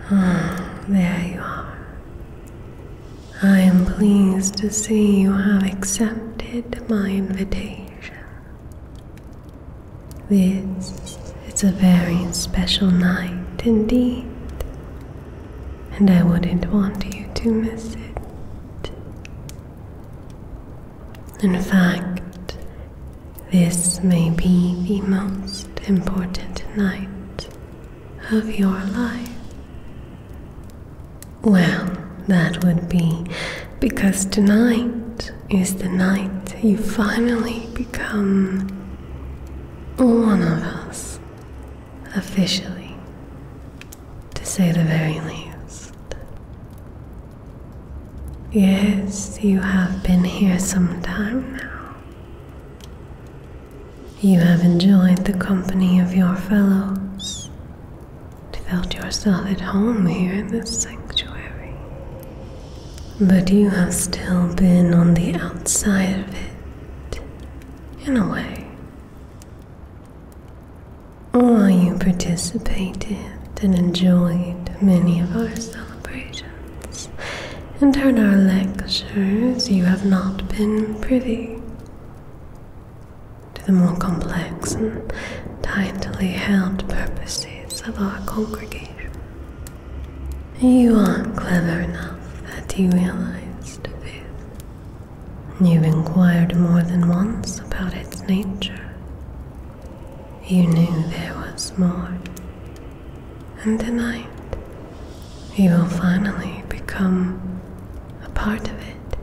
Ah, there you are. I am pleased to see you have accepted my invitation. This is a very special night indeed, and I wouldn't want you to miss it. In fact, this may be the most important night of your life. Well, that would be because tonight is the night you finally become one of us, officially, to say the very least. Yes, you have been here some time now. You have enjoyed the company of your fellows, and felt yourself at home here in this sanctuary. But you have still been on the outside of it, in a way. While you participated and enjoyed many of our celebrations and heard our lectures, you have not been privy to the more complex and tightly held purposes of our congregation. You are clever enough that you realized this. You've inquired more than once about its nature. You knew there was more, and tonight you will finally become a part of it,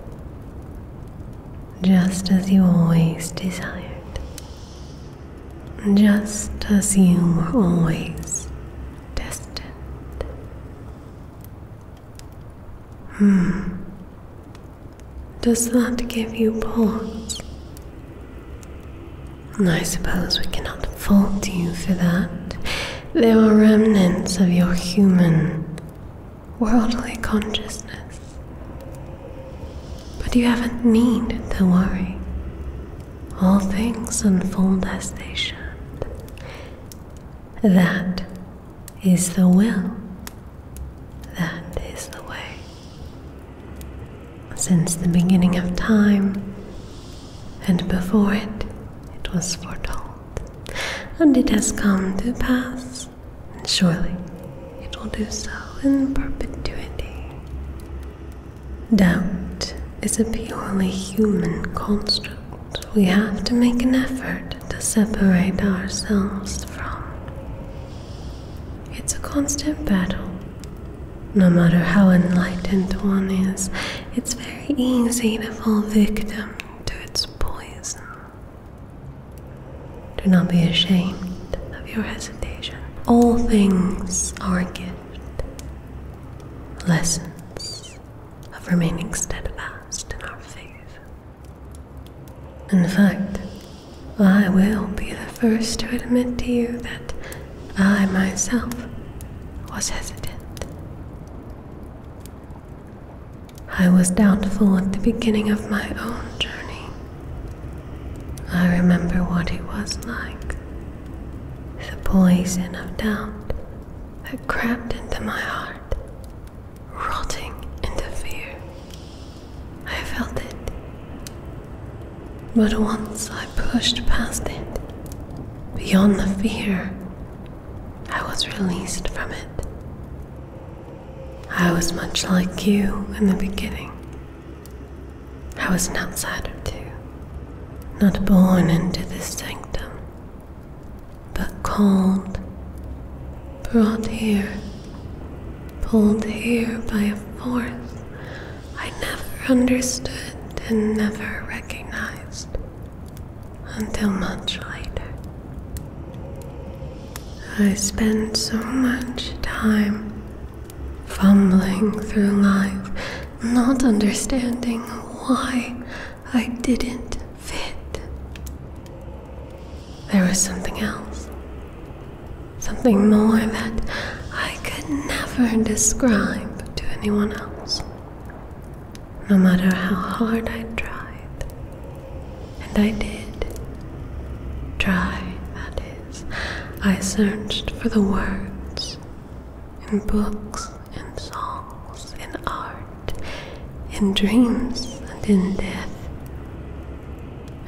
just as you always desired, just as you were always destined. Does that give you pause? I suppose we cannot fault you for that. There are remnants of your human, worldly consciousness. But you haven't need to worry. All things unfold as they should. That is the will. That is the way. Since the beginning of time, and before it, was foretold, and it has come to pass, and surely it will do so in perpetuity. Doubt is a purely human construct we have to make an effort to separate ourselves from. It's a constant battle. No matter how enlightened one is, it's very easy to fall victim to its poison. Do not be ashamed of your hesitation. All things are a gift. Lessons of remaining steadfast in our faith. In fact, I will be the first to admit to you that I myself was hesitant. I was doubtful at the beginning of my own journey. I remember what it was like, the poison of doubt that crept into my heart, rotting into fear. I felt it. But once I pushed past it, beyond the fear, I was released from it. I was much like you in the beginning. I was an outsider too. Not born into this sanctum, but called, brought here, pulled here by a force I never understood and never recognized until much later. I spent so much time fumbling through life, not understanding why I didn't fit. There was something else, something more that I could never describe to anyone else, no matter how hard I tried. And I did try, that is. I searched for the words in books in dreams and in death.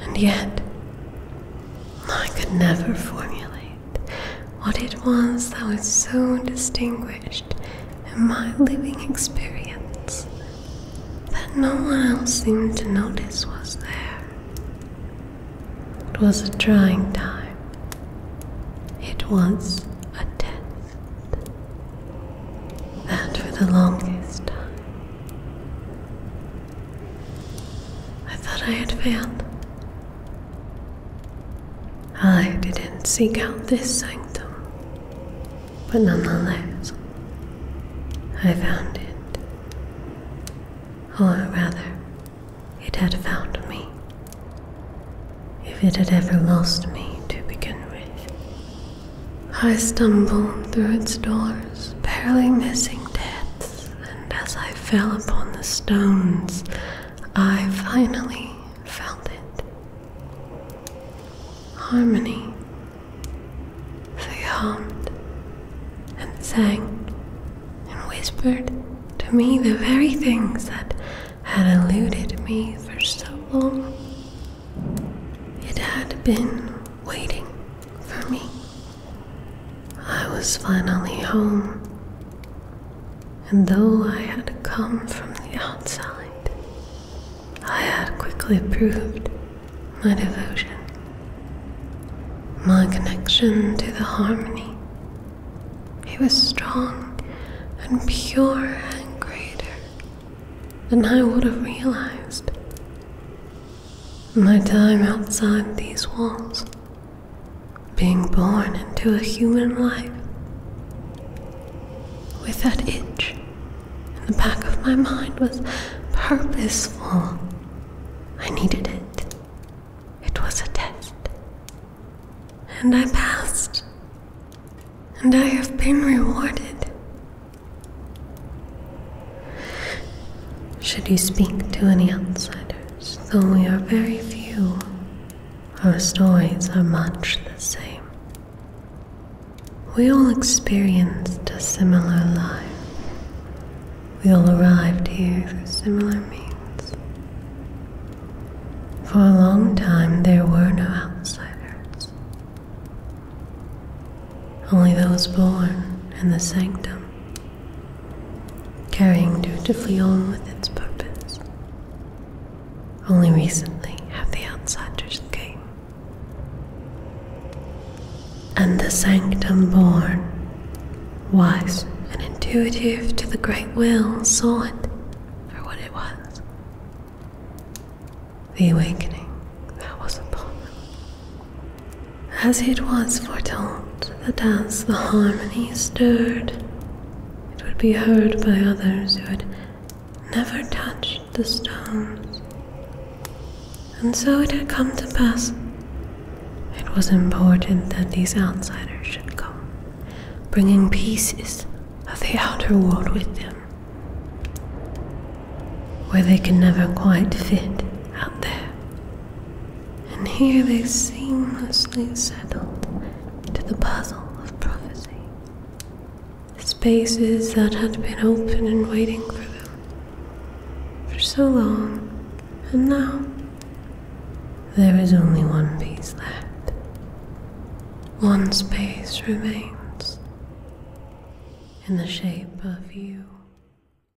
And yet, I could never formulate what it was that was so distinguished in my living experience that no one else seemed to notice was there. It was a trying time. It was a test. That for the longest time. I thought I had failed. I didn't seek out this sanctum, but nonetheless, I found it. Or rather, it had found me. If it had ever lost me to begin with. I stumbled through its doors, barely missing deaths, and as I fell upon the stones, I finally felt it. Harmony. They hummed and sang and whispered to me the very things that had eluded me for so long. It had been waiting for me. I was finally home, and though I had come from the outside, I had quickly proved my devotion. My connection to the harmony. It was strong and pure and greater than I would have realized. My time outside these walls, being born into a human life, with that itch in the back of my mind was purposeful. I needed it. It was a test. And I passed, and I have been rewarded. Should you speak to any outsiders, though we are very few, our stories are much the same. We all experienced a similar life. We all arrived here through similar means. For a long time there were no outsiders. Only those born in the sanctum, carrying dutifully on with its purpose. Only recently have the outsiders came. And the sanctum born, wise and intuitive to the great will, saw it for what it was. The awakening that was upon them. As it was foretold, that as the harmony stirred, it would be heard by others who had never touched the stones. And so it had come to pass. It was important that these outsiders should come, bringing pieces of the outer world with them, where they can never quite fit out there. And here they seamlessly settled to the puzzle of prophecy, spaces that had been open and waiting for them for so long, and now there is only one piece left. One space remains in the shape of you.